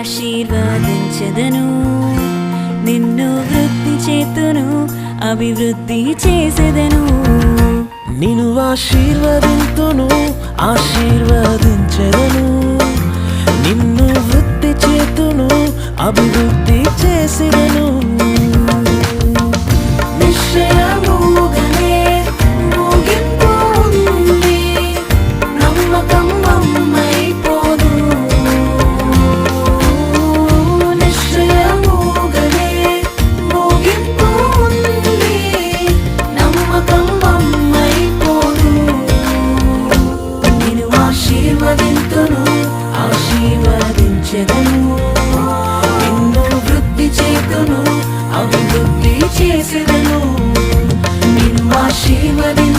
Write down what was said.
ఆశీర్వదించెదను, నిన్ను వృద్ధి చేతును, అభివృద్ధి చేసెదను. నిన్ను ఆశీర్వదింతును, ఆశీర్వదించెదను, నిన్ను వృద్ధి చేతును, అభివృద్ధి చేసెదను. నిశ్చయముగానే ముగింపు ఉంది, నమ్మకం అమ్మైపోదు. నిశ్చయముగానే ముగింపు ఉంది, నమ్మకం అమ్మైపోదు. నేను ఆశీర్వదింతును, ఆశీర్వదించెదను, నిన్ను వృద్ధి చేతును, అభివృద్ధి చేసెదను. నిన్ను ఆశీర్వదింతును,